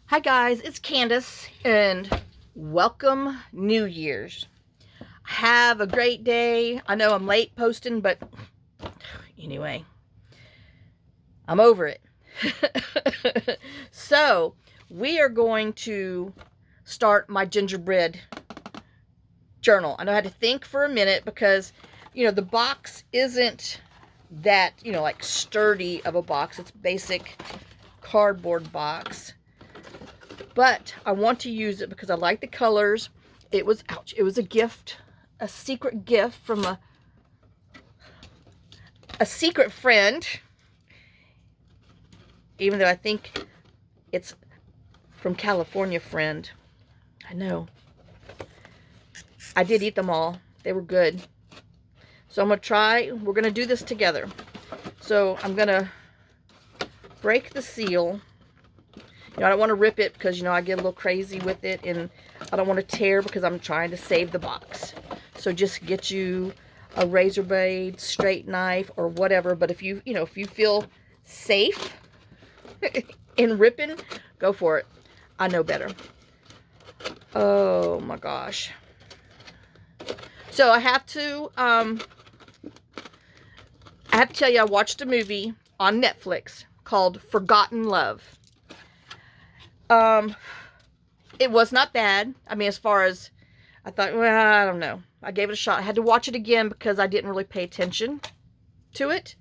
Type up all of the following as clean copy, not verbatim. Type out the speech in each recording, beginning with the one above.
Hi guys, it's Candace and welcome New Year's. Have a great day. I know I'm late posting, but anyway, I'm over it. So, we are going to start my gingerbread journal. I know I had to think for a minute because, the box isn't that, like sturdy of a box. It's basic cardboard box. But I want to use it because I like the colors. It was a gift, a secret gift from a secret friend. Even though I think it's from California friend. I know. I did eat them all. They were good. So I'm going to try. We're going to do this together. So I'm going to break the seal. I don't want to rip it because, I get a little crazy with it, and I don't want to tear because I'm trying to save the box. So just get you a razor blade, straight knife, or whatever. But if you feel safe in ripping, go for it. I know better. Oh my gosh. So I have to tell you, I watched a movie on Netflix called Forgotten Love. It was not bad. I mean, as far as I thought, well, I don't know. I gave it a shot. I had to watch it again because I didn't really pay attention to it.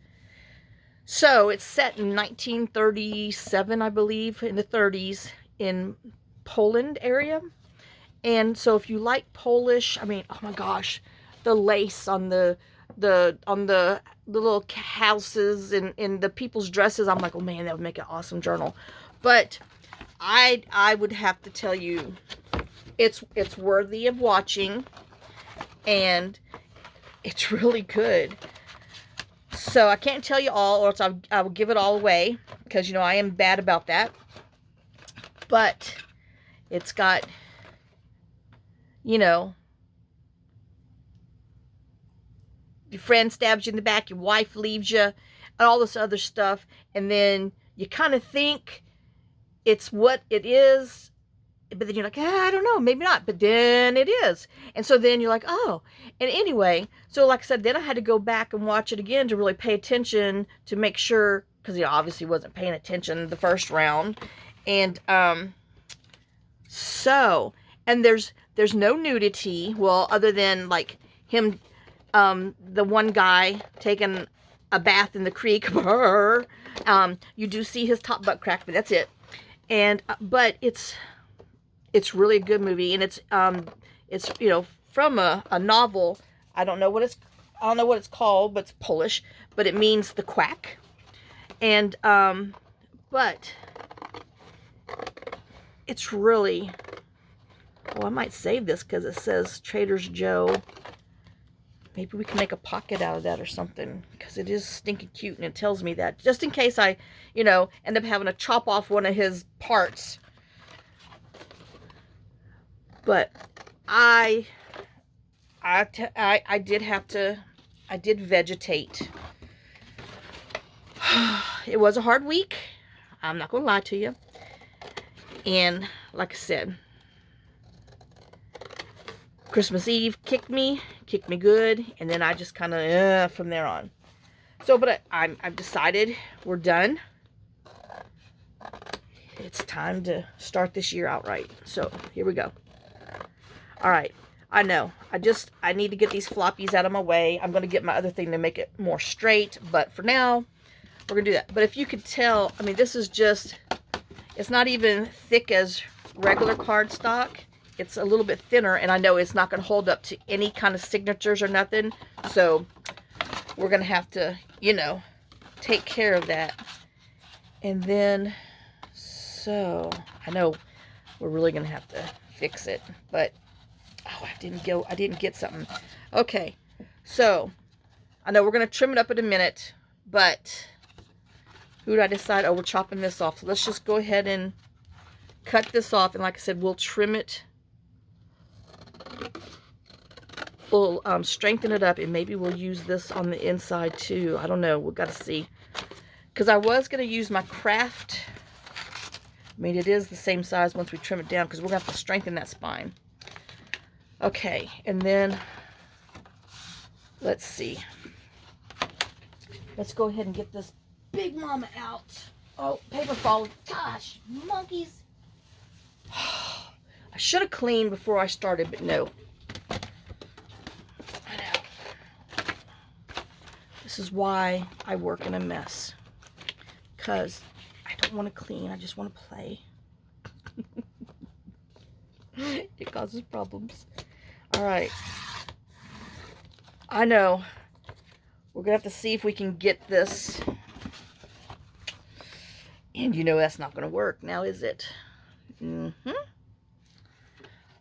So it's set in 1937, I believe, in the 30s in Poland area. And so if you like Polish, I mean, oh my gosh, the lace on the little houses and the people's dresses, I'm like, oh man, that would make an awesome journal. But I would have to tell you, it's worthy of watching, and it's really good. So I can't tell you all, or else I will give it all away, because I am bad about that. But it's got, your friend stabs you in the back, your wife leaves you, and all this other stuff, and then you kind of think it's what it is, but then you're like, I don't know, maybe not, but then it is. And so then you're like, oh. And anyway, so like I said, then I had to go back and watch it again to really pay attention, to make sure, because he obviously wasn't paying attention the first round. And and there's no nudity, well, other than like him, the one guy taking a bath in the creek. You do see his top butt crack, but that's it. And but it's really a good movie, and it's from a novel. I don't know what it's called, but it's Polish, but it means the quack. And but it's really, I might save this because it says Trader Joe's. Maybe we can make a pocket out of that or something, because it is stinking cute, and it tells me that, just in case I, end up having to chop off one of his parts. But I did vegetate. It was a hard week. I'm not going to lie to you. And like I said, Christmas Eve kicked me good, and then I just kind of from there on. So, but I've decided we're done. It's time to start this year out right. So here we go. All right, I know. I need to get these floppies out of my way. I'm going to get my other thing to make it more straight, but for now, we're going to do that. But if you could tell, I mean, this is just, it's not even thick as regular cardstock. It's a little bit thinner, and I know it's not going to hold up to any kind of signatures or nothing. So we're going to have to, take care of that. And then, so I know we're really going to have to fix it, but oh, I didn't get something. Okay. So I know we're going to trim it up in a minute, but who did I decide? Oh, we're chopping this off. So let's just go ahead and cut this off. And like I said, we'll trim it. We'll strengthen it up, and maybe we'll use this on the inside too. I don't know. We've got to see. Because I was going to use my craft I mean, it is the same size once we trim it down because we're going to have to strengthen that spine. Okay, and then, let's see. Let's go ahead and get this big mama out. Oh, paper fall. Gosh, monkeys. I should have cleaned before I started, but no. I know. This is why I work in a mess. Because I don't want to clean. I just want to play. It causes problems. All right. I know. We're going to have to see if we can get this. And you know that's not going to work now, is it?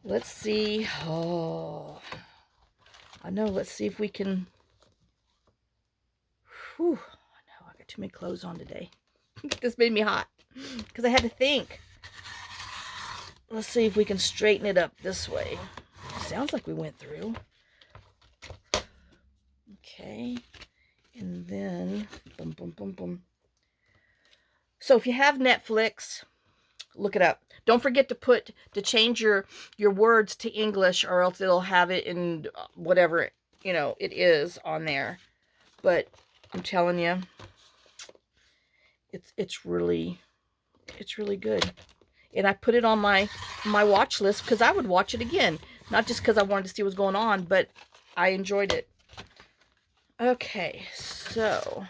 Let's see. Oh, I know. Let's see if we can. Whew. I know. I got too many clothes on today. This made me hot because I had to think. Let's see if we can straighten it up this way. Sounds like we went through. Okay. And then, boom, boom, boom, boom. So if you have Netflix, look it up. Don't forget to change your words to English, or else it'll have it in whatever, it is on there. But I'm telling you, it's really good. And I put it on my watch list because I would watch it again. Not just because I wanted to see what's going on, but I enjoyed it. Okay, so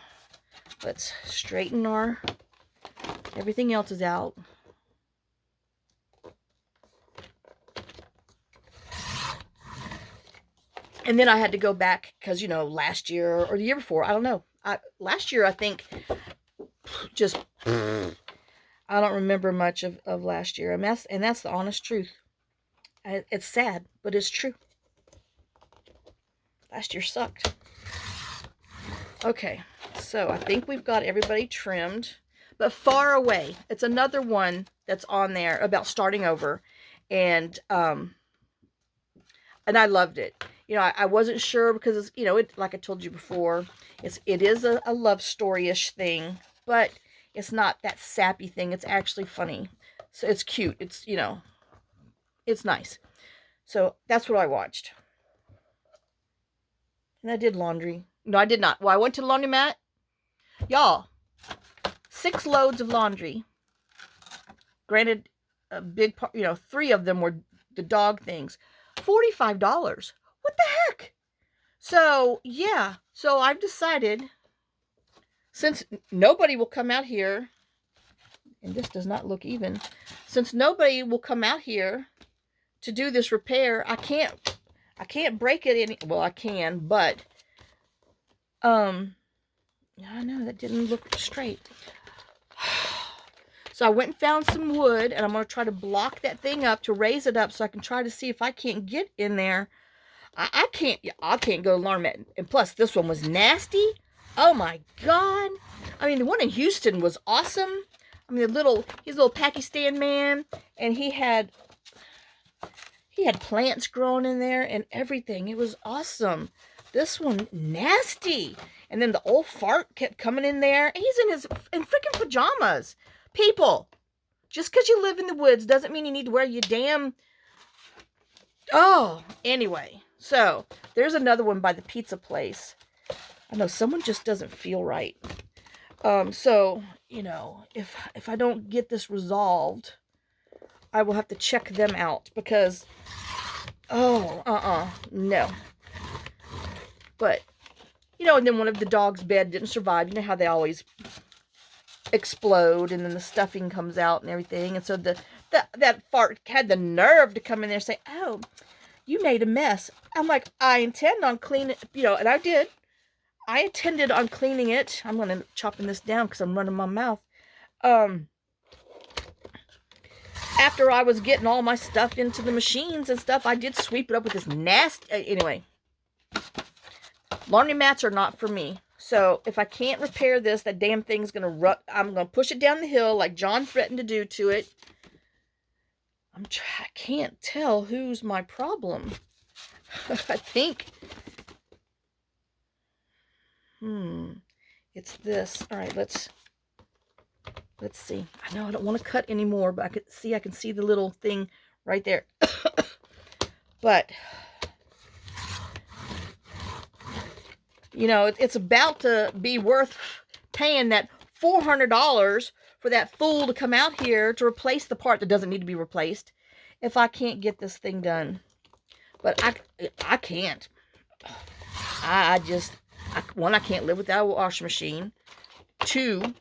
let's straighten our... Everything else is out. And then I had to go back because, last year or the year before, I don't know. Last year, I think, just... I don't remember much of last year. And that's the honest truth. It's sad, but it's true. Last year sucked. Okay, so I think we've got everybody trimmed. But Far Away, it's another one that's on there about starting over. And I loved it. I wasn't sure because, it's, like I told you before, it is a love story-ish thing. But it's not that sappy thing. It's actually funny. So it's cute. It's, it's nice. So that's what I watched. And I did laundry. No, I did not. Well, I went to the laundromat. Y'all, 6 loads of laundry. Granted, a big part, 3 of them were the dog things. $45. What the heck? So, yeah. So I've decided, since nobody will come out here, and this does not look even, since nobody will come out here to do this repair, I can't break it any, well, I can, but, I know that didn't look straight. So I went and found some wood, and I'm going to try to block that thing up to raise it up so I can try to see if I can't get in there. I can't go to laundromat. And plus, this one was nasty. Oh my God. I mean, the one in Houston was awesome. I mean, he's a little Pakistan man, and he had plants growing in there and everything. It was awesome. This one, nasty. And then the old fart kept coming in there. He's in freaking pajamas. People, just because you live in the woods doesn't mean you need to wear your damn... Oh, anyway. So, there's another one by the pizza place. I know, someone just doesn't feel right. So, if I don't get this resolved, I will have to check them out because... no. But, and then one of the dog's bed didn't survive. You know how they always explode and then the stuffing comes out and everything. And so that fart had the nerve to come in there and say, "Oh, you made a mess." I'm like, I intend on cleaning, and I did. I intended on cleaning it. I'm going to chopping this down because I'm running my mouth. After I was getting all my stuff into the machines and stuff, I did sweep it up with this nasty... anyway, laundromats are not for me. So if I can't repair this, that damn thing's going to I'm going to push it down the hill like John threatened to do to it. I can't tell who's my problem. I think... it's this. All right, let's Let's see. I know I don't want to cut anymore, but I can see the little thing right there. But, you know, it's about to be worth paying that $400 for that fool to come out here to replace the part that doesn't need to be replaced if I can't get this thing done. But I can't. One, I can't live without a washing machine. Two,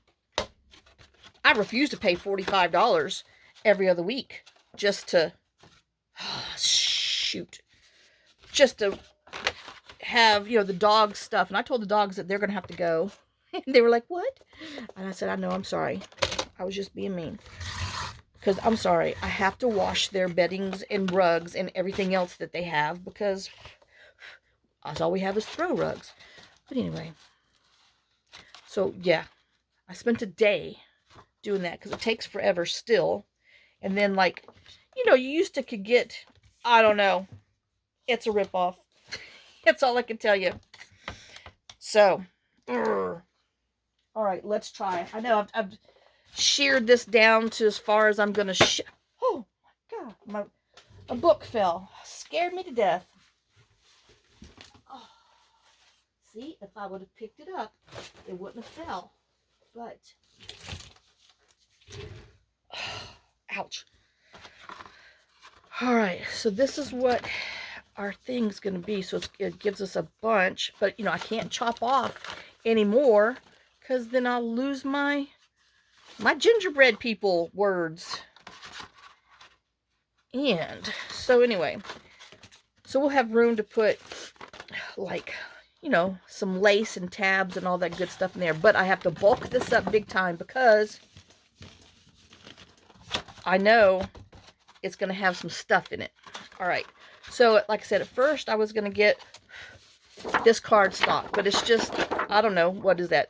I refuse to pay $45 every other week just to, just to have, you know, the dog stuff. And I told the dogs that they're going to have to go. And they were like, what? And I said, I know, I'm sorry. I was just being mean. Because I'm sorry, I have to wash their beddings and rugs and everything else that they have because that's all we have is throw rugs. But anyway, so yeah, I spent a day doing that because it takes forever still. And then, like, you know, you used to could get, I don't know, it's a ripoff. That's all I can tell you. So, all right, let's try. I know I've sheared this down to as far as I'm going to oh, my God. A book fell. Scared me to death. Oh. See, if I would have picked it up, it wouldn't have fell. But, ouch. All right, so this is what our thing's going to be. So it gives us a bunch. But, you know, I can't chop off anymore because then I'll lose my gingerbread people words. And so anyway, so we'll have room to put, like, you know, some lace and tabs and all that good stuff in there. But I have to bulk this up big time because I know it's going to have some stuff in it. All right. So, like I said, at first I was going to get this cardstock, but it's just, I don't know, what is that?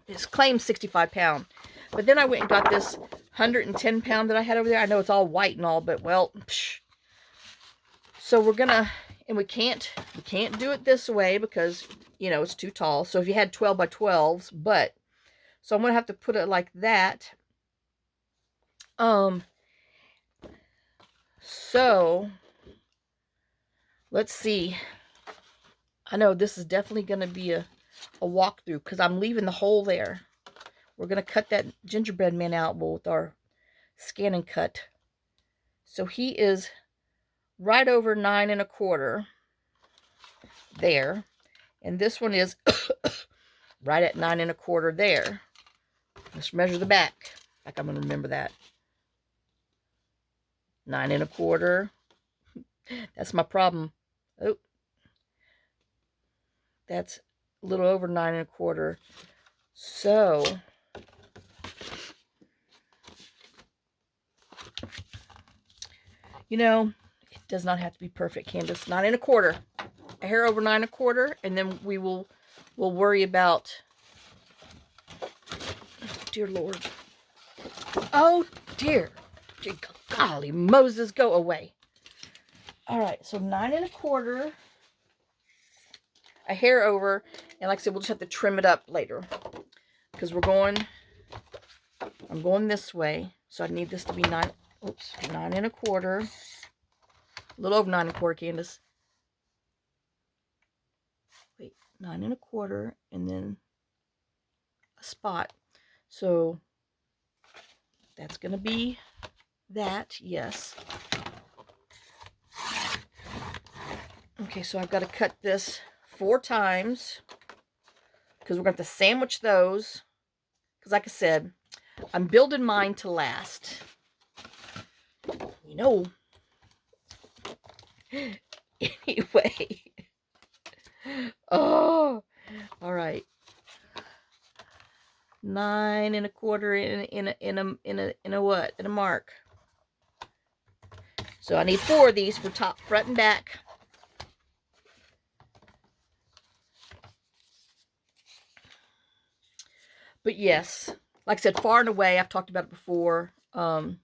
It's claimed 65 pound. But then I went and got this 110 pound that I had over there. I know it's all white and all, but well, psh. So we're gonna, and we can't do it this way because, you know, it's too tall. So if you had 12 by 12s, but, so I'm gonna have to put it like that. So let's see. I know this is definitely gonna be a walkthrough because I'm leaving the hole there. We're going to cut that gingerbread man out with our scan and cut. So he is right over 9 1/4 there. And this one is right at 9 1/4 there. Let's measure the back. Like I'm going to remember that. 9 1/4. That's my problem. Oh. That's a little over 9 1/4. So, you know, it does not have to be perfect, Candace. 9 1/4. A hair over 9 1/4, and then we'll worry about. Dear Lord. Oh dear. Golly Moses, go away. All right, so 9 1/4. A hair over, and like I said, we'll just have to trim it up later because I'm going this way, so I need this to be 9 1/4, a little over 9 1/4, Candace. Wait, 9 1/4, and then a spot. So that's going to be that, yes. Okay, so I've got to cut this 4 times because we're going to have to sandwich those because, like I said, I'm building mine to last. You know. Anyway. Oh. All right. 9 1/4 in a what? In a mark. So I need 4 of these for top, front, and back. But yes, like I said, far and away, I've talked about it before. You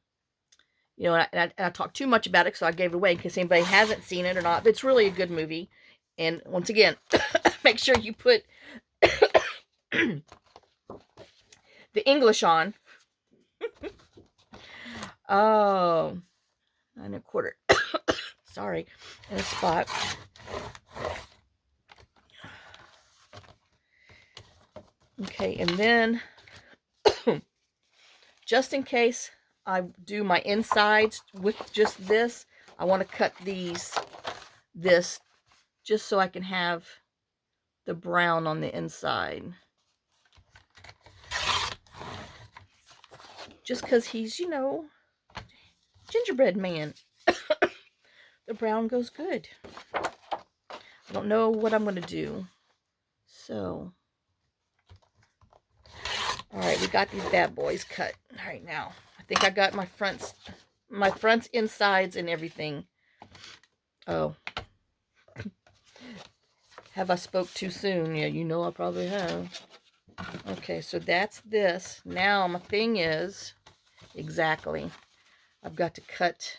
know, and I talked too much about it, so I gave it away in case anybody hasn't seen it or not. But it's really a good movie. And once again, make sure you put the English on. Oh, 9 1/4. Sorry, in a spot. Okay, and then just in case I do my insides with just this, I want to cut this just so I can have the brown on the inside. Just because he's, you know, gingerbread man. The brown goes good. I don't know what I'm going to do. So, all right, we got these bad boys cut. All right, now, I think I got my fronts, insides, and everything. Oh. Have I spoke too soon? Yeah, you know I probably have. Okay, so that's this. Now, my thing is, exactly, I've got to cut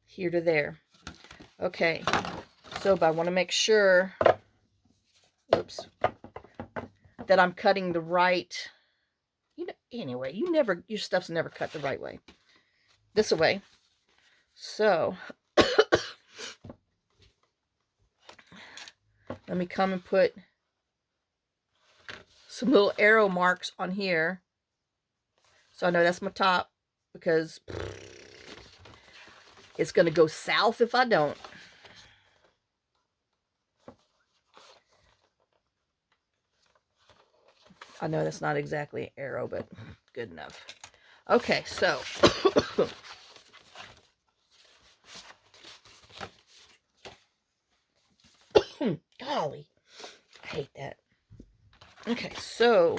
here to there. Okay, so but I want to make sure, oops, that I'm cutting the right, you know, anyway, your stuff's never cut the right way. This way. So, let me come and put some little arrow marks on here. So I know that's my top, because it's going to go south if I don't. I know that's not exactly an arrow, but good enough. Okay, so golly, I hate that. Okay, so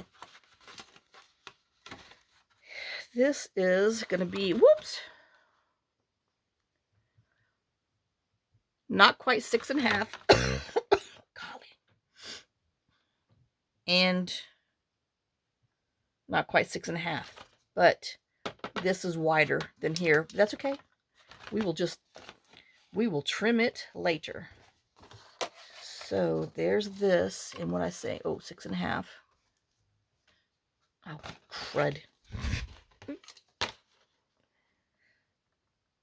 this is going to be, whoops, not quite 6 1/2. Golly. And not quite 6 1/2, but this is wider than here. That's okay. We will trim it later. So there's this, and what I say, oh, 6 1/2. Oh, crud.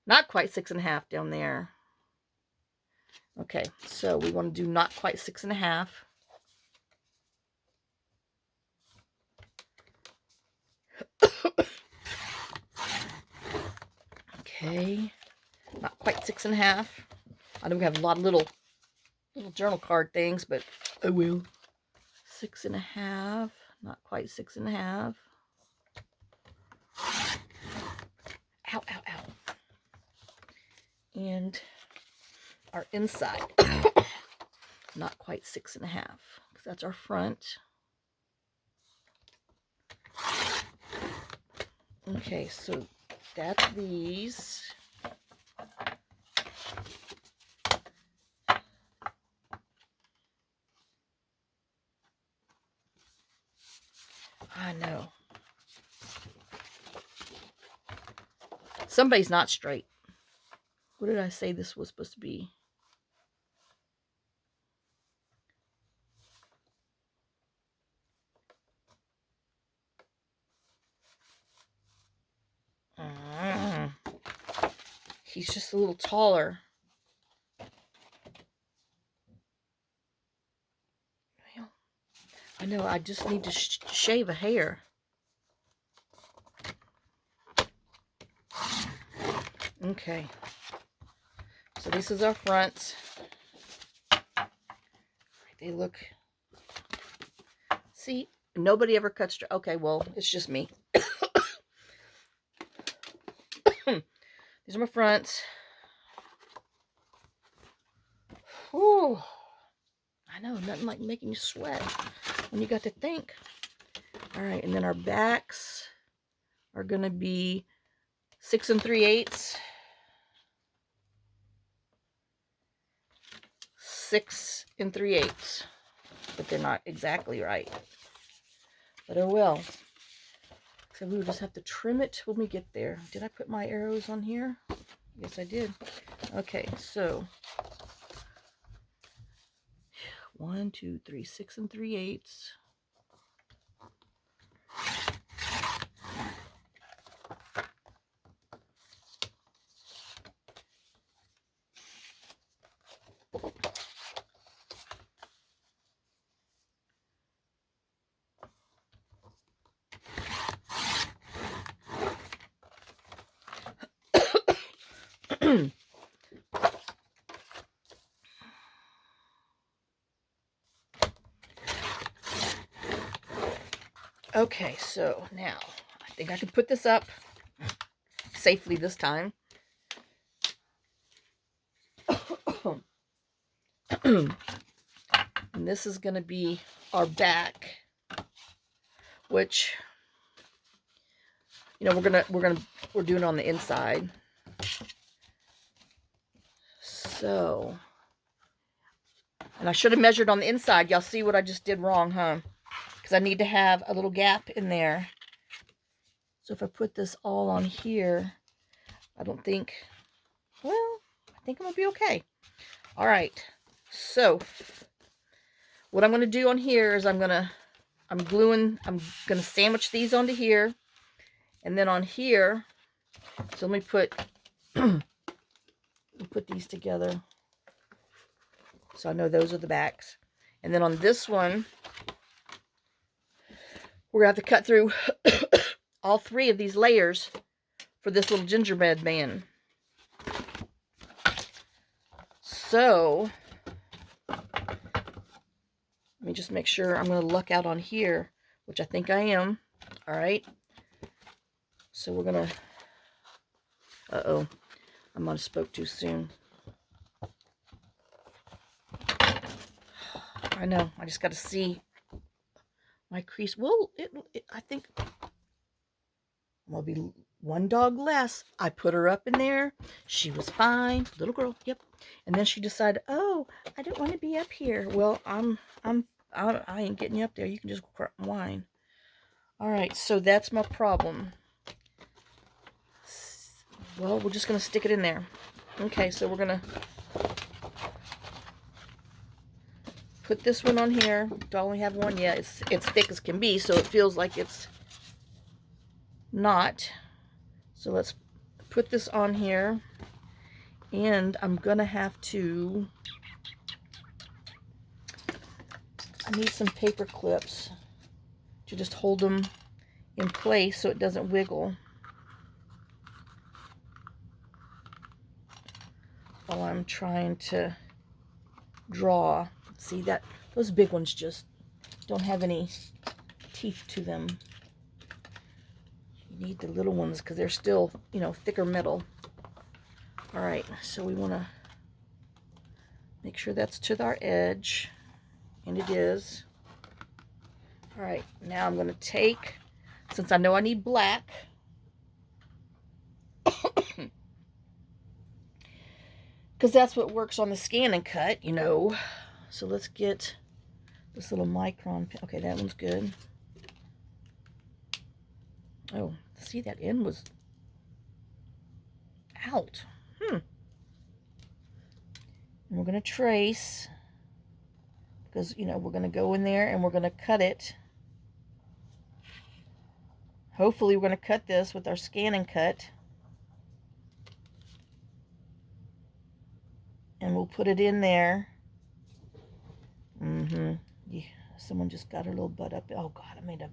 Not quite 6 1/2 down there. Okay, so we want to do not quite 6 1/2. Okay, not quite 6 1/2. I know we have a lot of little journal card things, but I will. 6 1/2, not quite 6 1/2. Ow, ow, ow. And our inside, not quite 6 1/2, because that's our front. Okay, so that's these. I know. Somebody's not straight. What did I say this was supposed to be? He's just a little taller. Well, I know, I just need to shave a hair. Okay. So this is our front. They look... See, nobody ever cuts... Okay, well, it's just me. These are my fronts. Whew. I know, nothing like making you sweat when you got to think. All right, and then our backs are going to be 6 3/8. 6 3/8. But they're not exactly right. But oh well. So we will just have to trim it when we get there. Did I put my arrows on here? Yes, I did. Okay, so 1 2 3 6 3/8. Okay, so now I think I can put this up safely this time. And this is going to be our back, which, you know, we're doing it on the inside. So, and I should have measured on the inside. Y'all see what I just did wrong, huh? Because I need to have a little gap in there. So if I put this all on here, I don't think, well, I think I'm going to be okay. All right. So what I'm going to do on here is I'm going to sandwich these onto here. And then on here, so let me put, put these together. So I know those are the backs. And then on this one, we're going to have to cut through all 3 of these layers for this little gingerbread man. So, let me just make sure I'm going to luck out on here, which I think I am. All right. So we're going to, uh-oh, I might have spoke too soon. I know, I just got to see my crease. Well, I think will be 1 dog less. I put her up in there. She was fine. Little girl, yep. And then she decided, oh, I don't want to be up here. Well, I ain't getting you up there. You can just whine. All right, so that's my problem. Well, we're just going to stick it in there. Okay, so we're going to put this one on here. Do I only have one? Yeah, it's thick as can be, so it feels like it's not. So let's put this on here. And I'm going to have to, I need some paper clips to just hold them in place so it doesn't wiggle while I'm trying to draw. See that? Those big ones just don't have any teeth to them. You need the little ones because they're still, you know, thicker metal. All right, so we want to make sure that's to our edge, and it is. All right, now I'm going to take, since I know I need black, because that's what works on the scan and cut, you know. So let's get this little micron. Okay, that one's good. Oh, see, that end was out. And we're going to trace, because, you know, we're going to go in there and we're going to cut it. Hopefully we're going to cut this with our scan and cut. And we'll put it in there. Yeah, someone just got her little butt up. Oh God, I made a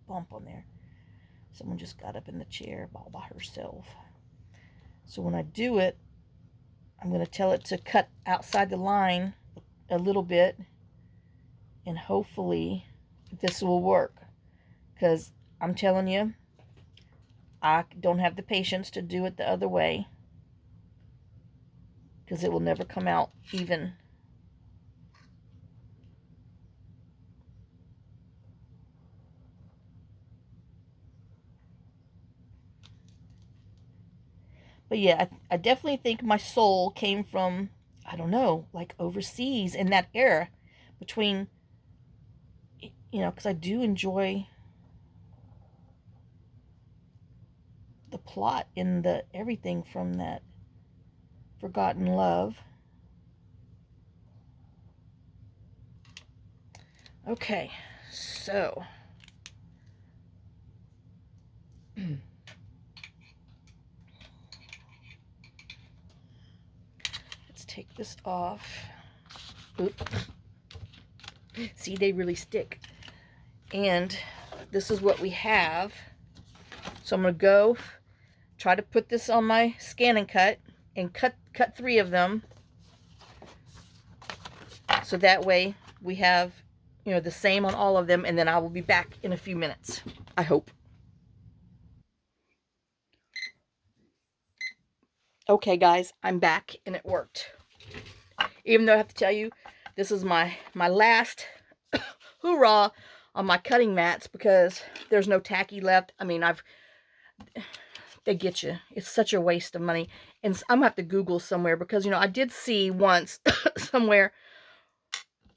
bump on there. Someone just got up in the chair all by herself. So when I do it, I'm going to tell it to cut outside the line a little bit, and hopefully this will work, because I'm telling you, I don't have the patience to do it the other way, because it will never come out even. But yeah, I definitely think my soul came from, I don't know, like overseas in that era between, you know, because I do enjoy the plot in the everything from that Forgotten Love. Okay, so let's take this off. Oops. See, they really stick. And this is what we have. So I'm going to go try to put this on my Scan and Cut, and cut 3 of them. So that way we have, you know, the same on all of them, and then I will be back in a few minutes, I hope. Okay, guys, I'm back, and it worked. Even though I have to tell you, this is my last hoorah on my cutting mats, because there's no tacky left. I mean, they get you. It's such a waste of money. And I'm going to have to Google somewhere, because, you know, I did see once somewhere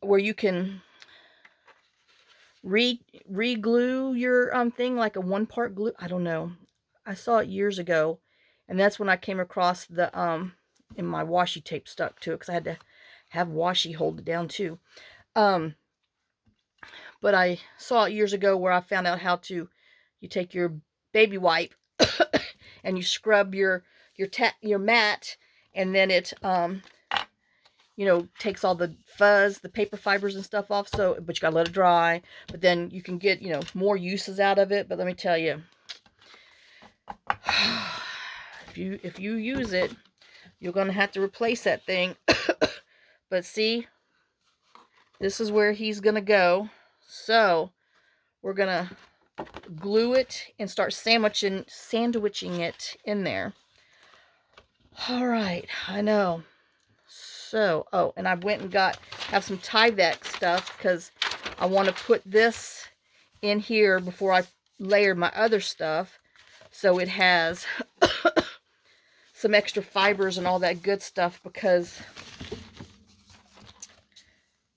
where you can re-glue your thing, like a 1-part glue. I don't know. I saw it years ago, and that's when I came across the and my washi tape stuck to it, because I had to have washi hold it down too. But I saw it years ago where I found out how to, you take your baby wipe and you scrub your mat, and then it you know, takes all the fuzz, the paper fibers and stuff off. So, but you gotta let it dry. But then you can get, you know, more uses out of it. But let me tell you, if you use it, you're gonna have to replace that thing. But see, this is where he's gonna go. So we're gonna glue it and start sandwiching it in there. All right, I know. So, oh, and I went and have some Tyvek stuff, because I want to put this in here before I layer my other stuff, so it has some extra fibers and all that good stuff, because,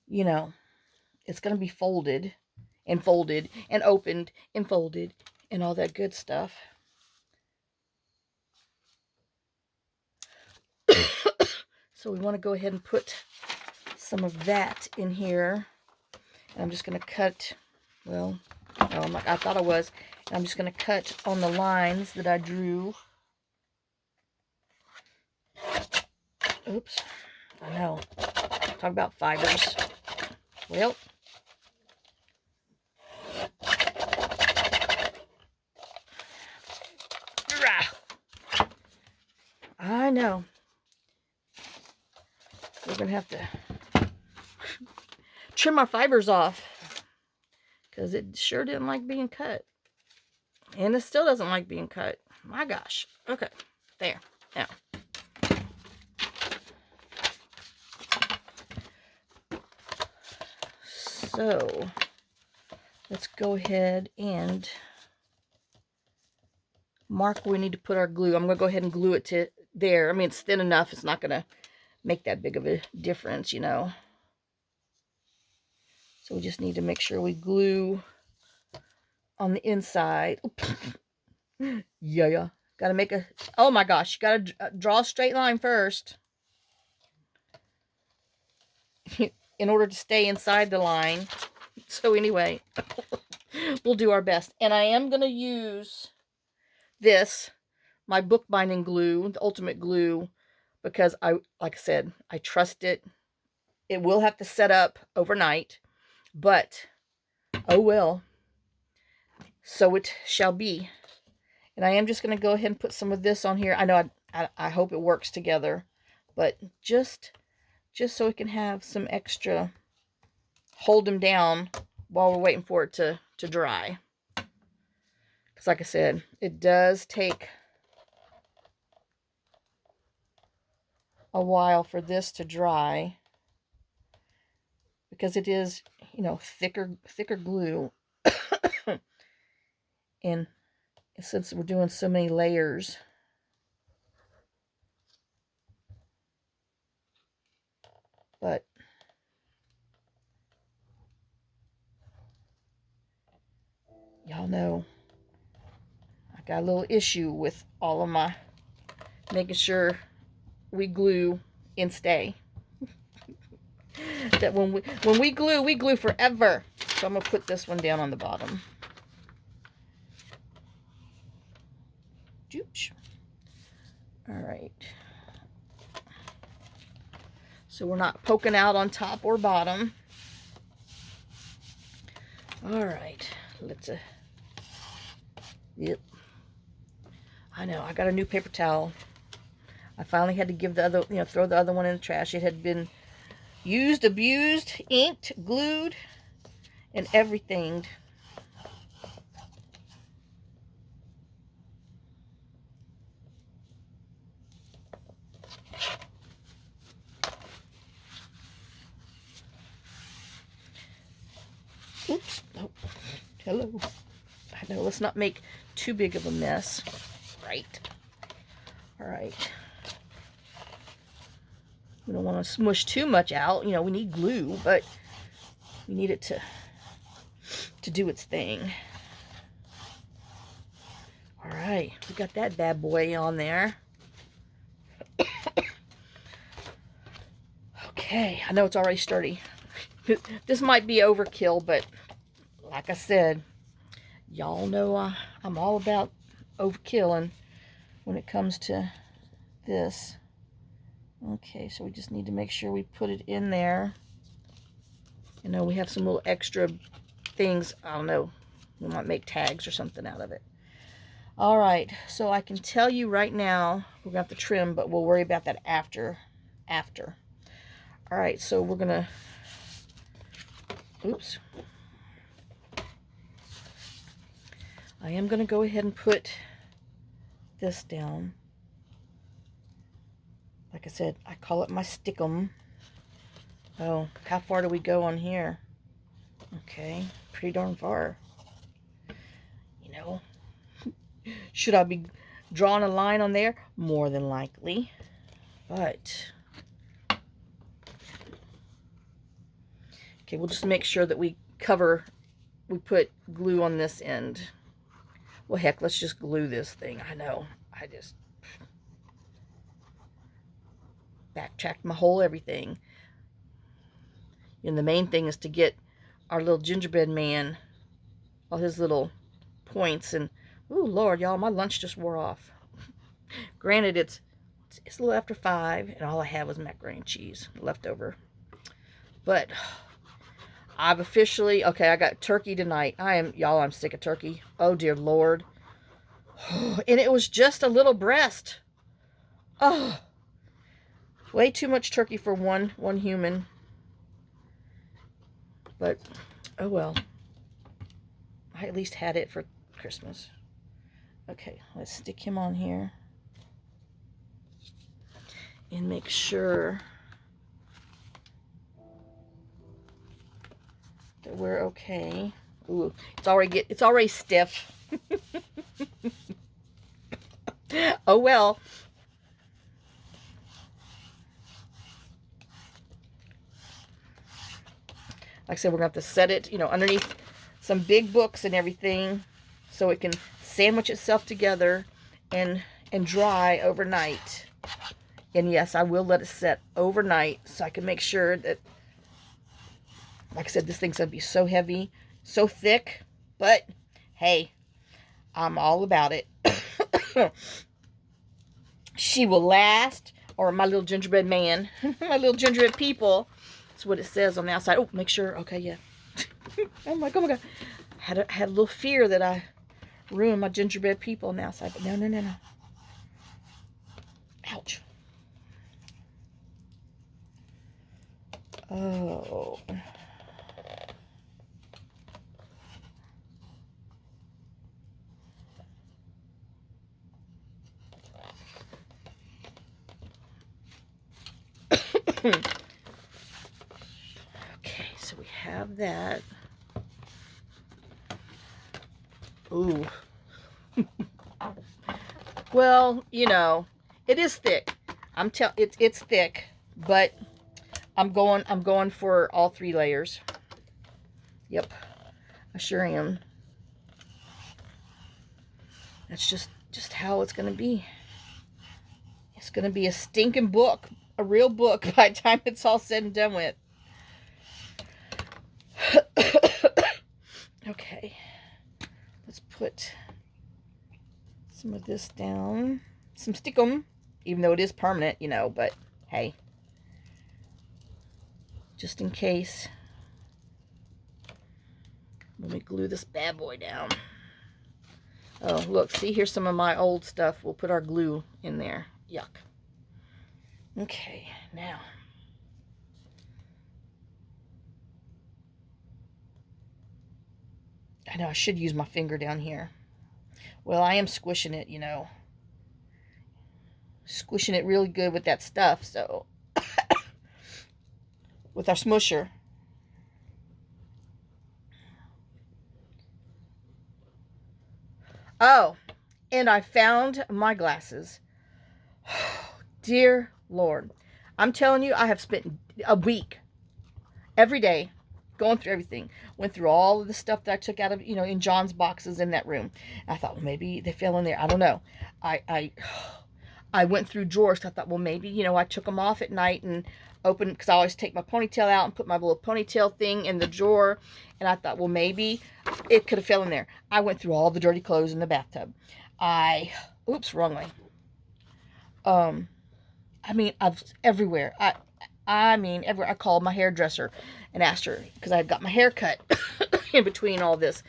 you know, it's going to be folded and opened and folded and all that good stuff. So we want to go ahead and put some of that in here. And I'm just going to cut, well, no, I thought I was. And I'm just going to cut on the lines that I drew. Oops. I know. Talk about fibers. Well. I know. We're going to have to trim our fibers off, because it sure didn't like being cut. And it still doesn't like being cut. My gosh. Okay. There. Now. So, let's go ahead and mark where we need to put our glue. I'm going to go ahead and glue it to there. I mean, it's thin enough. It's not going to make that big of a difference, you know. So we just need to make sure we glue on the inside. Yeah. Got to make a, oh my gosh, you got to draw a straight line first in order to stay inside the line. So anyway, we'll do our best. And I am going to use this, my bookbinding glue, the ultimate glue, because like I said, I trust it. It will have to set up overnight, but oh well. So it shall be. And I am just going to go ahead and put some of this on here. I know I hope it works together, but just so it can have some extra, hold them down while we're waiting for it to dry. Because like I said, it does take a while for this to dry, because it is, you know, thicker glue. And since we're doing so many layers, but y'all know I got a little issue with all of my making sure we glue and stay. That when we glue forever. So I'm gonna put this one down on the bottom. Oops. All right. So we're not poking out on top or bottom. All right. Let's yep. I know, I got a new paper towel. I finally had to give the other, throw the other one in the trash. It had been used, abused, inked, glued, and everything. Oops. Oh, hello. I know, let's not make too big of a mess. Right. All right. We don't want to smush too much out. We need glue, but we need it to do its thing. All right. We got that bad boy on there. Okay. I know it's already sturdy. This might be overkill, but like I said, y'all know I'm all about overkilling when it comes to this. Okay, so we just need to make sure we put it in there. We have some little extra things. I don't know. We might make tags or something out of it. All right, so I can tell you right now, we're going to have to trim, but we'll worry about that after. All right, so we're going to, oops. I am going to go ahead and put this down. Like I said, I call it my stickum. Oh, how far do we go on here? Okay, pretty darn far. Should I be drawing a line on there? More than likely. But, okay, we'll just make sure that we put glue on this end. Well, heck, let's just glue this thing. I know, I just backtracked my whole everything. And the main thing is to get our little gingerbread man all his little points. And oh Lord, y'all, my lunch just wore off. Granted, it's a little after 5, and all I had was macaroni and cheese left over. But I've officially, okay, I got turkey tonight. I'm sick of turkey. Oh dear Lord. And it was just a little breast. Oh, way too much turkey for one human. But oh well. I at least had it for Christmas. Okay, let's stick him on here. And make sure that we're okay. Ooh, it's already stiff. Oh well. Like I said, we're going to have to set it, underneath some big books and everything so it can sandwich itself together and dry overnight. And yes, I will let it set overnight so I can make sure that, like I said, this thing's going to be so heavy, so thick, but hey, I'm all about it. She will last, or my little gingerbread man, my little gingerbread people. That's what it says on the outside. Oh, make sure. Okay, yeah. Oh my God. Had a little fear that I ruined my gingerbread people on the outside, but no. Ouch. Oh. Okay, so we have that. Ooh. Well, it is thick. It's thick, but I'm going for all 3 layers. Yep. I sure am. That's just how it's going to be. It's going to be a stinking book, a real book by the time it's all said and done with. Okay. Let's put some of this down. Some stickum, even though it is permanent, but hey. Just in case. Let me glue this bad boy down. Oh, look, see, here's some of my old stuff. We'll put our glue in there. Yuck. Okay, now. I know I should use my finger down here. Well, I am squishing it, you know. Squishing it really good with that stuff, so. With our smusher. Oh, and I found my glasses. Dear Lord. I'm telling you, I have spent a week every day going through everything. Went through all of the stuff that I took out of, you know, in John's boxes in that room. I thought, well, maybe they fell in there. I don't know. I went through drawers. I thought, well, maybe, you know, I took them off at night and opened, because I always take my ponytail out and put my little ponytail thing in the drawer. And I thought, well, maybe it could have fell in there. I went through all the dirty clothes in the bathtub. Oops, wrong way. I mean, everywhere. I mean, everywhere. I called my hairdresser and asked her, because I had got my hair cut in between all this.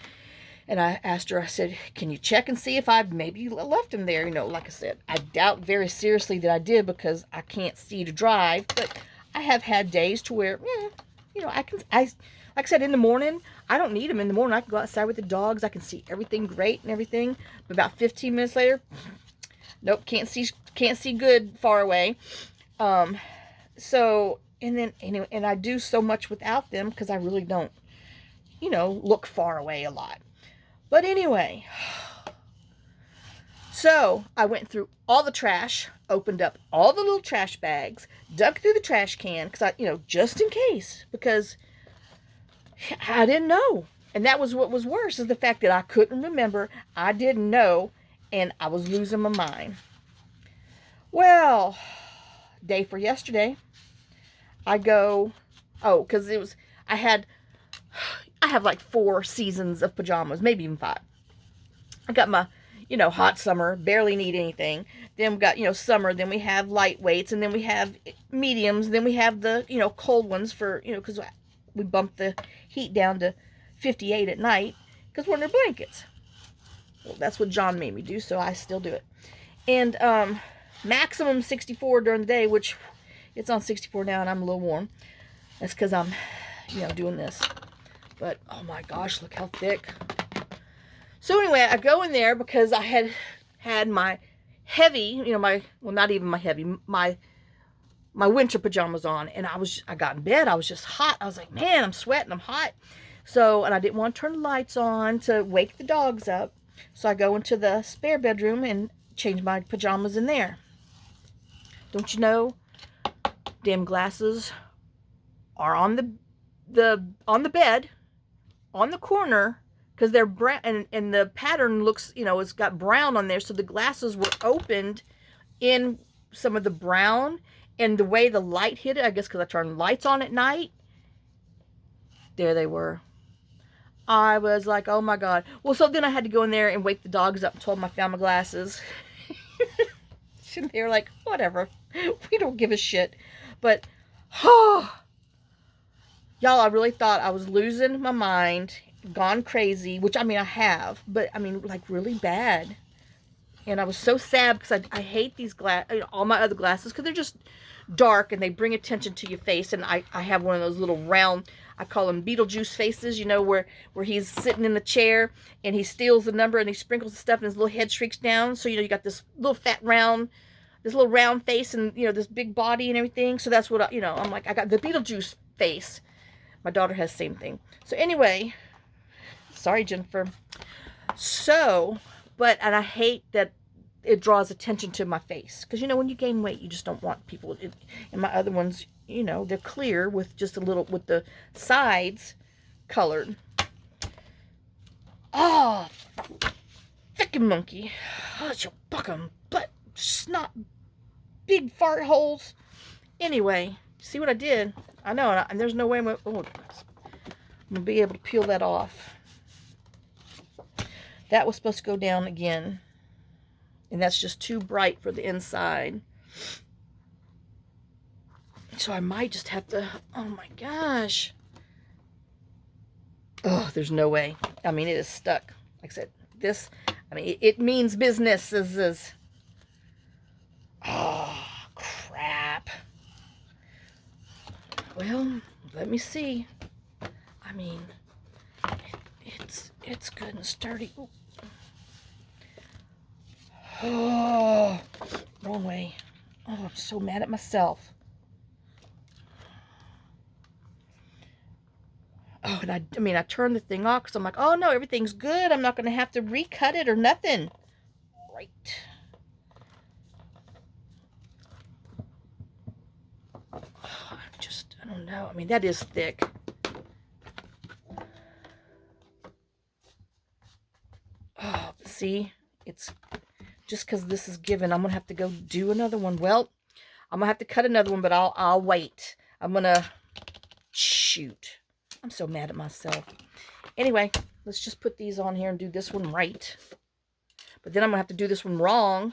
And I asked her, I said, can you check and see if I maybe left him there? You know, like I said, I doubt very seriously that I did, because I can't see to drive. But I have had days to where, you know, like I said, in the morning, I don't need them in the morning. I can go outside with the dogs. I can see everything great and everything. But about 15 minutes later, nope, can't see good far away. So, and then, anyway, and I do so much without them, because I really don't, you know, look far away a lot. But anyway, so I went through all the trash, opened up all the little trash bags, dug through the trash can, because you know, just in case, because I didn't know. And that was what was worse, is the fact that I couldn't remember, I didn't know, and I was losing my mind. Well, day for yesterday, I go, because it was, I have like 4 seasons of pajamas, maybe even 5. I got my, you know, hot summer, barely need anything. Then we got, you know, summer. Then we have lightweights, and then we have mediums. Then we have the, you know, cold ones for, you know, because we bumped the heat down to 58 at night because we're under blankets. Well, that's what John made me do, so I still do it. And maximum 64 during the day, which it's on 64 now, and I'm a little warm. That's because I'm, you know, doing this. But, oh my gosh, look how thick. So anyway, I go in there because I had my heavy, you know, well, not even my heavy, my winter pajamas on. And I got in bed. I was just hot. I was like, man, I'm sweating. I'm hot. So, and I didn't want to turn the lights on to wake the dogs up. So I go into the spare bedroom and change my pajamas in there. Don't you know, damn glasses are on the bed, on the corner, because they're brown, and the pattern looks, you know, it's got brown on there, so the glasses were opened in some of the brown, and the way the light hit it, I guess because I turned lights on at night, there they were. I was like, oh my God. Well, so then I had to go in there and wake the dogs up and told them I found my glasses. And they were like, whatever, we don't give a shit. But, y'all, I really thought I was losing my mind, gone crazy, which, I mean, I have, but, I mean, like, really bad. And I was so sad because I hate these all my other glasses, because they're just dark and they bring attention to your face. And I have one of those little round, I call them Beetlejuice faces, you know, where he's sitting in the chair and he steals the number and he sprinkles the stuff and his little head shrinks down. So, you know, you got this little fat round, this little round face, and, you know, this big body and everything. So that's what, you know, I'm like, I got the Beetlejuice face. My daughter has the same thing. So anyway, sorry, Jennifer. So, and I hate that it draws attention to my face. Because, you know, when you gain weight, you just don't want people. And my other ones, you know, they're clear with just a little, with the sides colored. Oh, frickin' monkey. Oh, it's your buckum butt snot, big fart holes. Anyway, see what I did? I know, and there's no way I'm going to be able to peel that off. That was supposed to go down again. And that's just too bright for the inside. So I might just have to, oh my gosh. Oh, there's no way. I mean, it is stuck. Like I said, this, I mean, it means business. Oh, crap. Well, let me see. I mean, it's good and sturdy. Ooh. Oh, wrong way. Oh, I'm so mad at myself. Oh, and I turned the thing off because I'm like, oh no, everything's good. I'm not going to have to recut it or nothing. Right. Oh, I don't know. I mean, that is thick. Oh, see, it's just because this is given, I'm going to have to go do another one. Well, I'm going to have to cut another one, but I'll wait. I'm going to shoot. I'm so mad at myself. Anyway, let's just put these on here and do this one right. But then I'm going to have to do this one wrong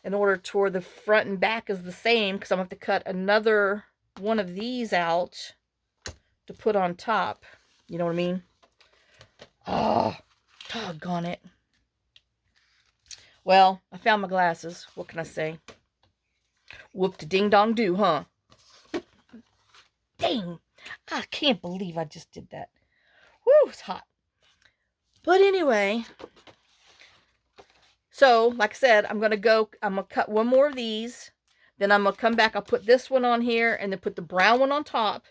in order to the front and back is the same, because I'm going to have to cut another one of these out to put on top. You know what I mean? Oh, doggone it. Well, I found my glasses. What can I say? Whoop-de-ding-dong-do, huh? Dang. I can't believe I just did that. Woo, it's hot. But anyway, so, like I said, I'm going to cut one more of these. Then I'm going to come back. I'll put this one on here and then put the brown one on top.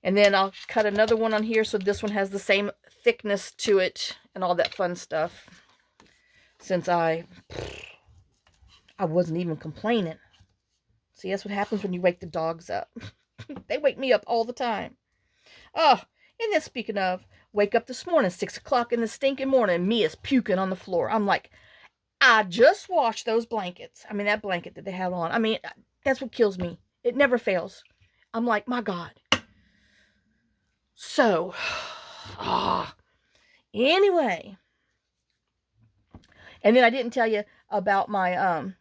And then I'll cut another one on here so this one has the same thickness to it and all that fun stuff. Since I wasn't even complaining. See, that's what happens when you wake the dogs up. They wake me up all the time. Oh, and then speaking of, wake up this morning, 6 o'clock in the stinking morning, Mia's puking on the floor. I'm like, I just washed those blankets. I mean, that blanket that they had on. I mean, that's what kills me. It never fails. I'm like, my God. So, anyway. And then I didn't tell you about my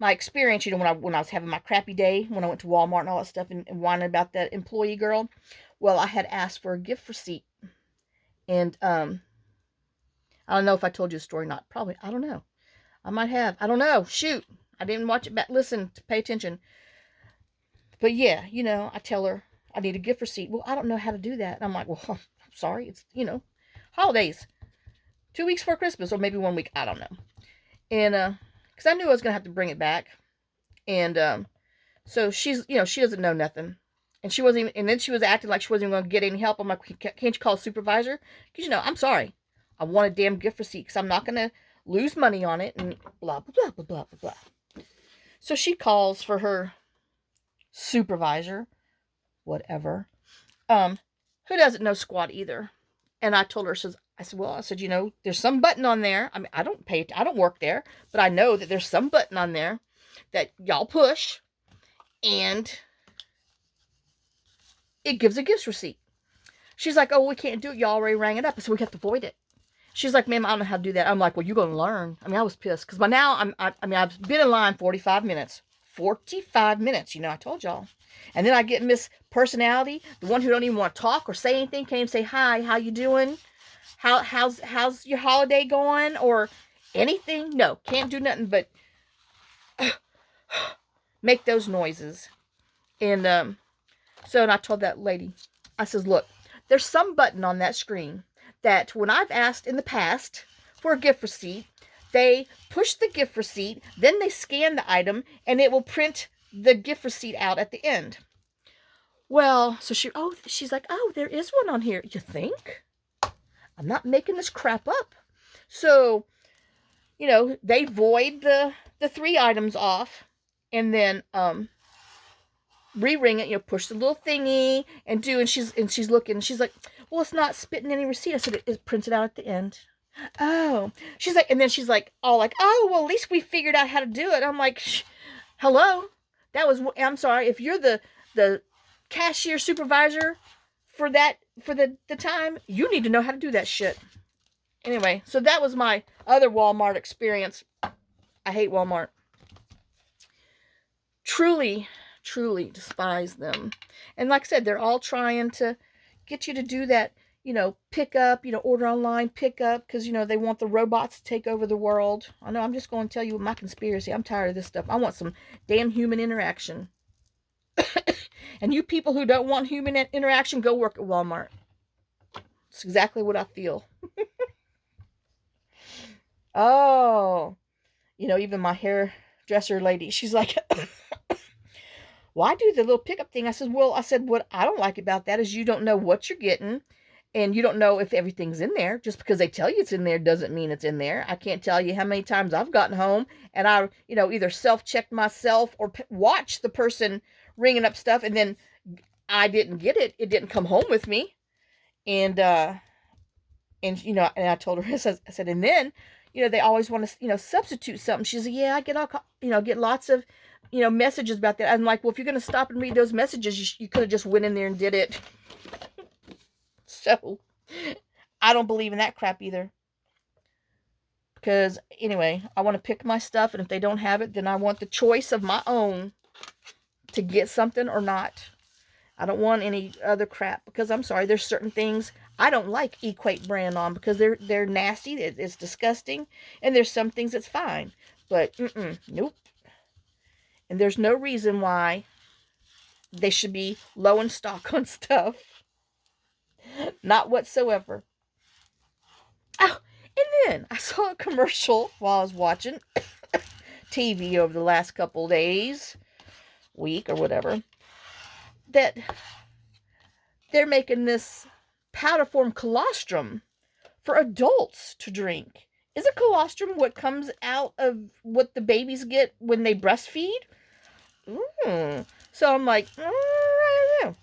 my experience, you know, when I was having my crappy day, when I went to Walmart and all that stuff and whining about that employee girl. Well, I had asked for a gift receipt. And I don't know if I told you the story or not. Probably, I don't know. I might have. I don't know. Shoot. I didn't watch it back. Listen, to pay attention. But yeah, you know, I tell her I need a gift receipt. Well, I don't know how to do that. And I'm like, well, I'm sorry. It's, you know, holidays. 2 weeks before Christmas, or maybe 1 week. I don't know. And, because I knew I was going to have to bring it back. And, so she's, you know, she doesn't know nothing. And she wasn't even, and then she was acting like she wasn't even going to get any help. I'm like, can't you call a supervisor? Because, you know, I'm sorry. I want a damn gift receipt because I'm not going to lose money on it and blah, blah, blah, blah, blah, blah, blah. So she calls for her supervisor, whatever, who doesn't know squat either. And I told her, I said, you know, there's some button on there. I mean, I don't work there, but I know that there's some button on there that y'all push and it gives a gift receipt. She's like, oh, we can't do it. Y'all already rang it up. So we have to void it. She's like, ma'am, I don't know how to do that. I'm like, well, you're going to learn. I mean, I was pissed because by now I've been in line 45 minutes. 45 minutes, you know, I told y'all. And then I get Miss Personality, the one who don't even want to talk or say anything, can't even say hi, how you doing? How's your holiday going? Or anything? No, can't do nothing but make those noises. And so and I told that lady, I says, look, there's some button on that screen that when I've asked in the past for a gift receipt, they push the gift receipt, then they scan the item, and it will print the gift receipt out at the end. Well, so she's like, oh, there is one on here. You think? I'm not making this crap up. So, you know, they void the 3 items off, and then re-ring it, you know, push the little thingy and she's looking, and she's like, well, it's not spitting any receipt. I said, it prints it out at the end. Oh, she's like, and then she's like, all like, oh, well, at least we figured out how to do it. I'm like, hello, I'm sorry, if you're the cashier supervisor for the time, you need to know how to do that shit. Anyway, so that was my other Walmart experience. I hate Walmart. Truly despise them. And like I said, they're all trying to get you to do that, pick up, order online, pick up, because, they want the robots to take over the world. I know, I'm just going to tell you my conspiracy. I'm tired of this stuff. I want some damn human interaction. And you people who don't want human interaction, go work at Walmart. It's exactly what I feel. Oh, even my hairdresser lady, she's like, why do the little pickup thing? I said, what I don't like about that is you don't know what you're getting, and you don't know if everything's in there. Just because they tell you it's in there doesn't mean it's in there. I can't tell you how many times I've gotten home and I, either self-checked myself or watched the person ringing up stuff, and then I didn't get it. It didn't come home with me. And I told her, I said, and then, they always want to, substitute something. She said, yeah, I get get lots of, messages about that. I'm like, well, if you're going to stop and read those messages, you could have just went in there and did it. So, I don't believe in that crap either. Because, anyway, I want to pick my stuff, and if they don't have it, then I want the choice of my own to get something or not. I don't want any other crap, because I'm sorry, there's certain things I don't like Equate brand on, because they're nasty, it's disgusting, and there's some things that's fine, but nope. And there's no reason why they should be low in stock on stuff. Not whatsoever. Oh, and then I saw a commercial while I was watching TV over the last couple days, week or whatever, that they're making this powder form colostrum for adults to drink. Isn't colostrum what comes out of what the babies get when they breastfeed? So I'm like, I don't know.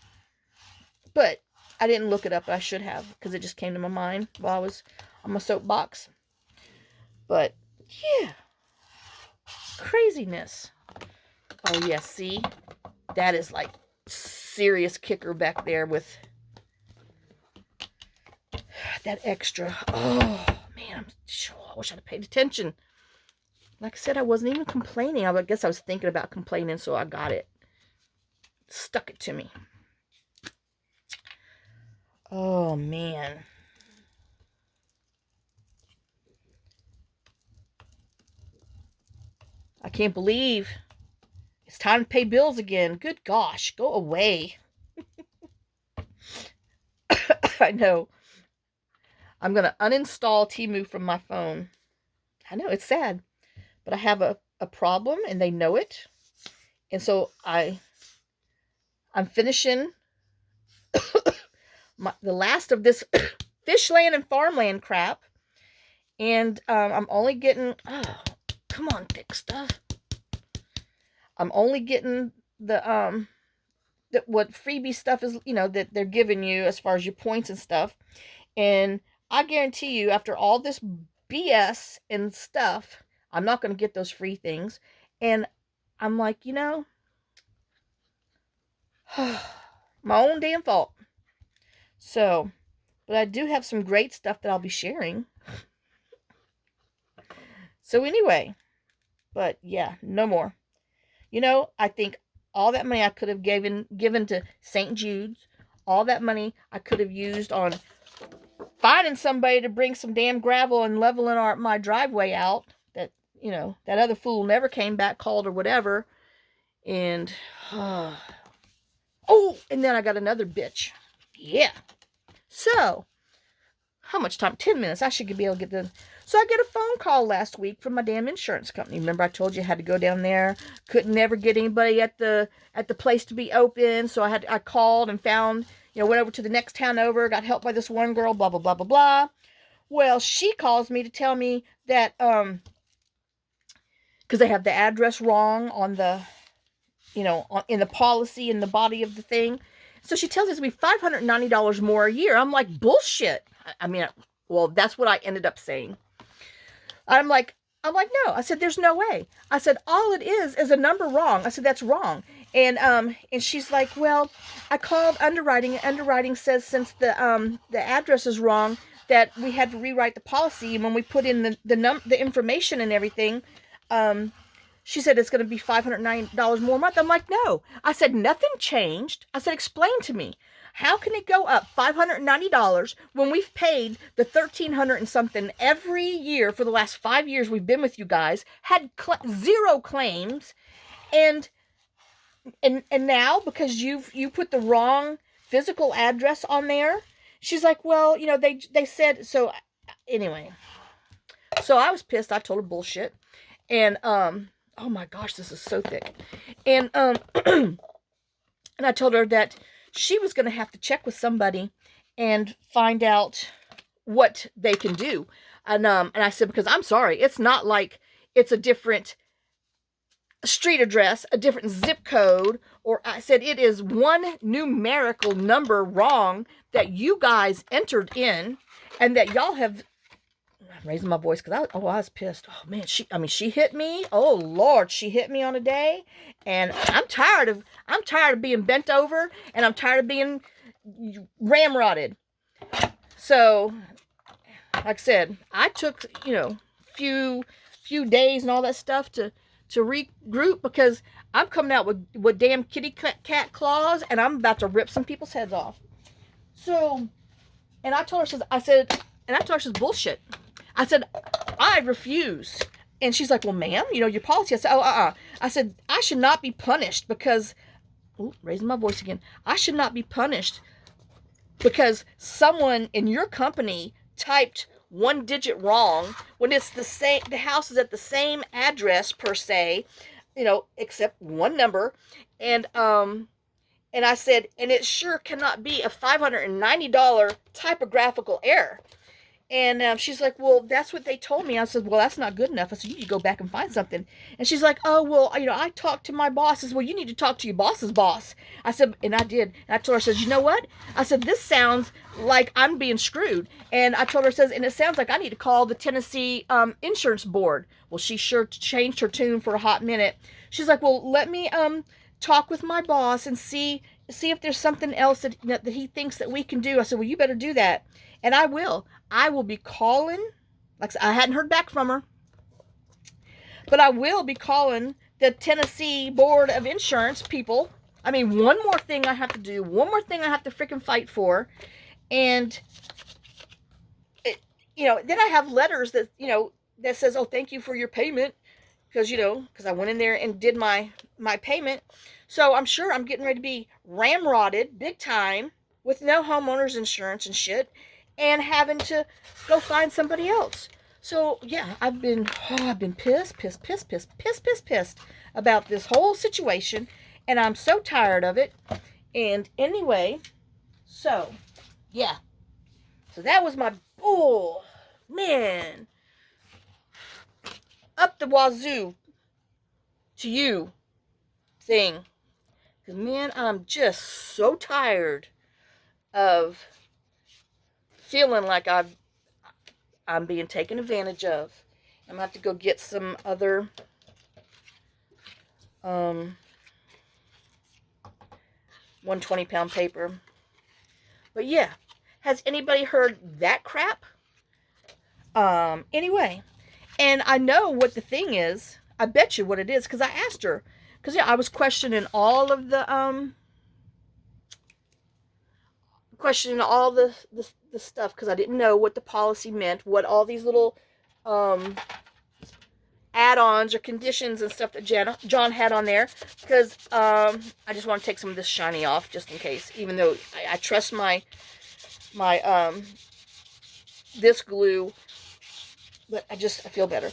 But I didn't look it up. I should have, because it just came to my mind while I was on my soapbox. But, yeah. Craziness. Oh, yeah, see? That is like serious kicker back there with that extra. Oh, man, I wish I'd have paid attention. Like I said, I wasn't even complaining. I guess I was thinking about complaining, so I got it. Stuck it to me. Oh, man. I can't believe it's time to pay bills again. Good gosh, go away. I know. I'm going to uninstall Temu from my phone. I know, it's sad. But I have a problem, and they know it. And so I'm finishing the last of this Fishland and Farmland crap. And I'm only getting... Oh, come on, thick stuff. I'm only getting the what freebie stuff is, that they're giving you as far as your points and stuff. And I guarantee you, after all this BS and stuff, I'm not going to get those free things. And I'm like, my own damn fault. So, but I do have some great stuff that I'll be sharing. So anyway, but yeah, no more. I think all that money I could have given to St. Jude's, all that money I could have used on finding somebody to bring some damn gravel and leveling my driveway out. That, that other fool never came back, called or whatever. And, oh, and then I got another bitch. Yeah. So, how much time? 10 minutes. I should be able to get the... So I get a phone call last week from my damn insurance company. Remember I told you I had to go down there. Couldn't never get anybody at the place to be open. So I called and found, went over to the next town over, got help by this one girl, blah, blah, blah, blah, blah. Well, she calls me to tell me that, because they have the address wrong on the, in the policy, in the body of the thing. So she tells us to be $590 more a year. I'm like, bullshit. I mean, well, that's what I ended up saying. I'm like, no. I said, there's no way. I said, all it is a number wrong. I said, that's wrong. And she's like, well, I called underwriting, and underwriting says since the address is wrong, that we had to rewrite the policy. And when we put in the information and everything, she said it's going to be $509 more a month. I'm like, no. I said, nothing changed. I said, explain to me. How can it go up $590 when we've paid the $1,300 and something every year for the last 5 years we've been with you guys, had zero claims, and now because you put the wrong physical address on there, she's like, well, they said so. Anyway, so I was pissed. I told her bullshit, and oh my gosh, this is so thick, and and I told her that she was going to have to check with somebody and find out what they can do. And I said, because I'm sorry, it's not like it's a different street address, a different zip code, or I said it is one numerical number wrong that you guys entered in, and that y'all have. I'm raising my voice because I was pissed. Oh man, she hit me. Oh Lord, she hit me on a day, and I'm tired of being bent over, and I'm tired of being ramrodded. So, like I said, I took few days and all that stuff to regroup, because I'm coming out with damn kitty cat claws, and I'm about to rip some people's heads off. So, and I told her, she's bullshit. I said, I refuse. And she's like, well, ma'am, your policy. I said, I said, I should not be punished because, raising my voice again, I should not be punished because someone in your company typed one digit wrong when it's the same, the house is at the same address per se, except one number. And I said, and it sure cannot be a $590 typographical error. And she's like, well, that's what they told me. I said, well, that's not good enough. I said, you need to go back and find something. And she's like, oh, well, I talked to my boss. I said, well, you need to talk to your boss's boss. I said, and I did. And I told her, I said, you know what? I said, this sounds like I'm being screwed. And I told her, and it sounds like I need to call the Tennessee Insurance Board. Well, she sure changed her tune for a hot minute. She's like, well, let me talk with my boss and see if there's something else that he thinks that we can do. I said, well, you better do that. And I will. I will be calling, like I hadn't heard back from her, but I will be calling the Tennessee Board of Insurance people. I mean, one more thing I have to do, one more thing I have to freaking fight for. And, then I have letters that, that says, oh, thank you for your payment. Because, I went in there and did my payment. So I'm sure I'm getting ready to be ramrodded big time with no homeowner's insurance and shit, and having to go find somebody else. So yeah, I've been pissed about this whole situation, and I'm so tired of it. And anyway, so yeah, so that was my man, up the wazoo to you thing. Because man, I'm just so tired of feeling like I'm being taken advantage of. I'm gonna have to go get some other 120-pound paper. But yeah, has anybody heard that crap? Anyway, and I know what the thing is. I bet you what it is, because I asked her. Because yeah, I was questioning all of the stuff, because I didn't know what the policy meant, what all these little add-ons or conditions and stuff that John had on there, because I just want to take some of this shiny off just in case, even though I trust my this glue, but I feel better,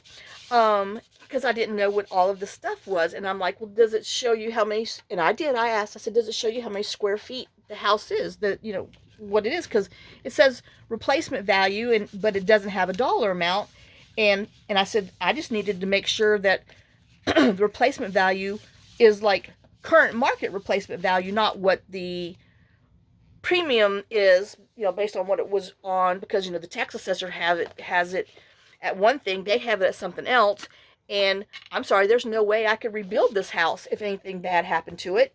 because I didn't know what all of the stuff was. And I'm like, well, does it show you how many, and I asked, I said, does it show you how many square feet the house is, what it is? Because it says replacement value, but it doesn't have a dollar amount. And I said, I just needed to make sure that the replacement value is like current market replacement value, not what the premium is, based on what it was on, because, the tax assessor has it at one thing, they have it at something else. And I'm sorry, there's no way I could rebuild this house if anything bad happened to it,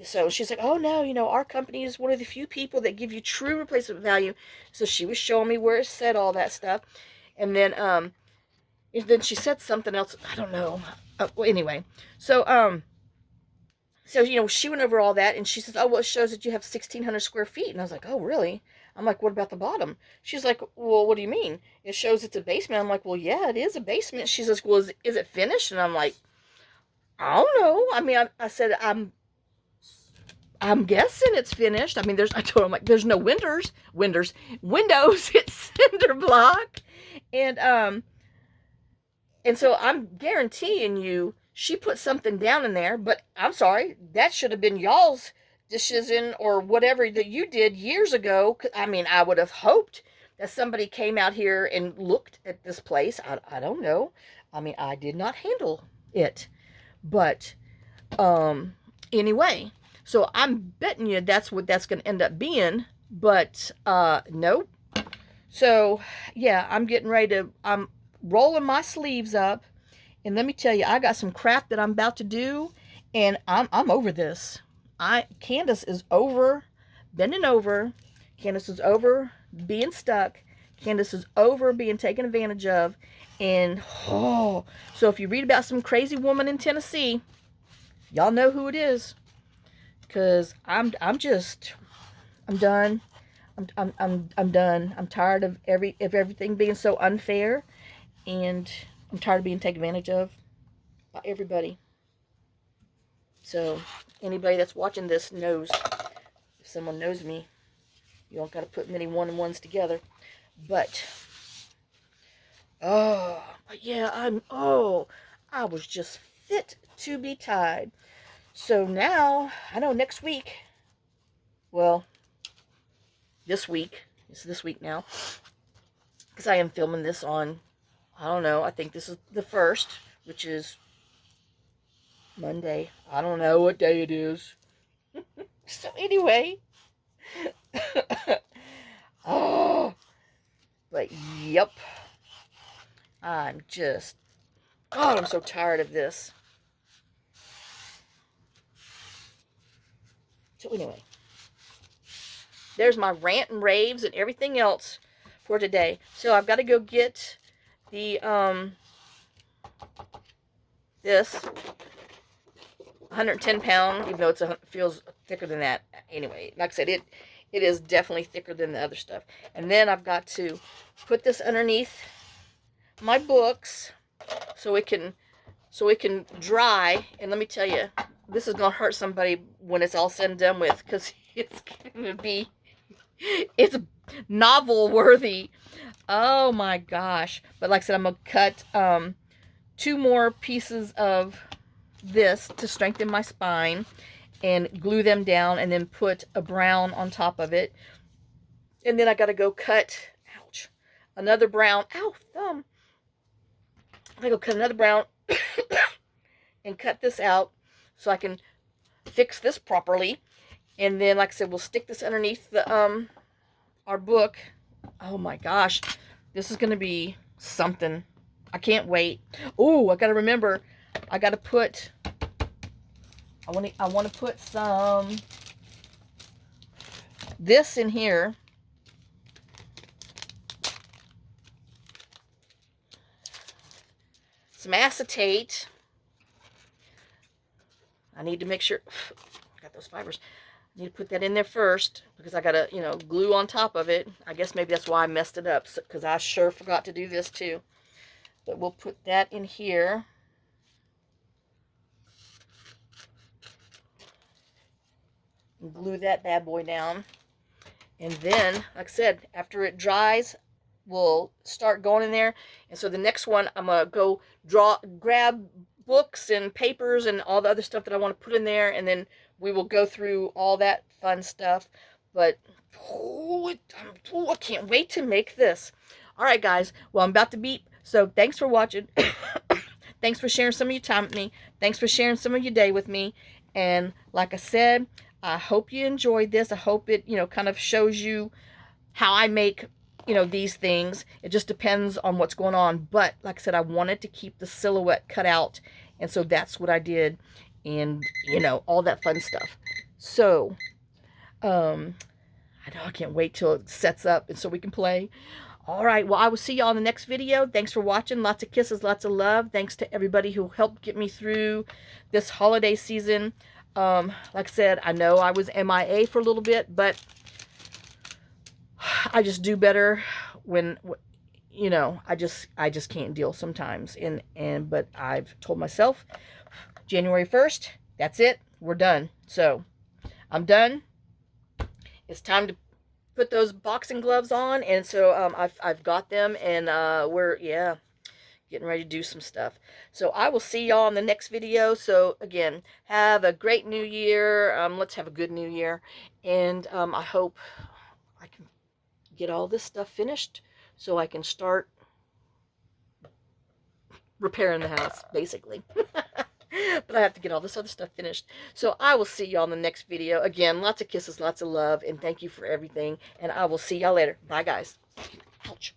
So she's like, oh no, our company is one of the few people that give you true replacement value. So she was showing me where it said all that stuff. And then she said something else. I don't know. Well, anyway, so So, you know, she went over all that, and she says, oh, well, it shows that you have 1,600 square feet. And I was like, oh, really? I'm like, what about the bottom? She's like, well, what do you mean? It shows it's a basement. I'm like, well, yeah, it is a basement. She says, well, is it finished? And I'm like, I don't know. I mean, I said, I'm guessing it's finished. I mean, I told her, I'm like, there's no windows. It's cinder block. And so I'm guaranteeing you, she put something down in there, but I'm sorry, that should have been y'all's decision or whatever that you did years ago. I mean, I would have hoped that somebody came out here and looked at this place. I don't know. I mean, I did not handle it. But anyway, so I'm betting you that's what that's going to end up being. But nope. So yeah, I'm rolling my sleeves up. And let me tell you, I got some crap that I'm about to do, and I'm over this. Candace is over bending over. Candace is over being stuck. Candace is over being taken advantage of. And so if you read about some crazy woman in Tennessee, y'all know who it is. 'Cause I'm done. I'm done. I'm tired of everything being so unfair, and I'm tired of being taken advantage of by everybody. So anybody that's watching this knows. If someone knows me, you don't got to put many one and ones together. But yeah, I was just fit to be tied. So now I know next week. Well, this week. It's this week now, because I am filming this on, I don't know, I think this is the 1st, which is Monday. I don't know what day it is. So anyway. But yep. I'm so tired of this. So anyway. There's my rant and raves and everything else for today. So I've got to go get the, this 110 pound, even though it feels thicker than that. Anyway, like I said, it is definitely thicker than the other stuff. And then I've got to put this underneath my books so it can dry. And let me tell you, this is going to hurt somebody when it's all said and done with, because it's novel worthy. Oh my gosh. But like I said, I'm going to cut 2 more pieces of this to strengthen my spine and glue them down, and then put a brown on top of it. And then I got to go cut, ouch, another brown, ow, thumb. I go cut another brown and cut this out so I can fix this properly. And then, like I said, we'll stick this underneath the our book. Oh my gosh, this is gonna be something. I can't wait. Oh, I gotta remember, I gotta put, I want to put some this in here. Some acetate. I need to make sure, I got those fibers. I need to put that in there first, because I gotta, you know, glue on top of it. I guess maybe that's why I messed it up, because I sure forgot to do this too. But we'll put that in here. And glue that bad boy down. And then, like I said, after it dries, we'll start going in there. And so the next one, I'm going to go grab books and papers and all the other stuff that I want to put in there. And then we will go through all that fun stuff. But, I can't wait to make this. All right, guys. Well, I'm about to beep. So thanks for watching. Thanks for sharing some of your time with me. Thanks for sharing some of your day with me. And like I said, I hope you enjoyed this. I hope it, you know, kind of shows you how I make, you know, these things. It just depends on what's going on. But like I said, I wanted to keep the silhouette cut out. And so that's what I did. And, you know, all that fun stuff. So, I can't wait till it sets up and so we can play. All right, well, I will see y'all in the next video. Thanks for watching. Lots of kisses, lots of love. Thanks to everybody who helped get me through this holiday season. Like I said, I know I was MIA for a little bit, but I just do better when, you know, I just can't deal sometimes. But I've told myself January 1st, that's it. We're done. So I'm done. It's time to put those boxing gloves on. And so I've got them, and we're, yeah, getting ready to do some stuff. So I will see y'all in the next video. So again, have a great new year. Let's have a good new year. And I hope I can get all this stuff finished so I can start repairing the house, basically. But I have to get all this other stuff finished. So I will see y'all in the next video. Again, lots of kisses, lots of love, and thank you for everything. And I will see y'all later. Bye, guys. Ouch.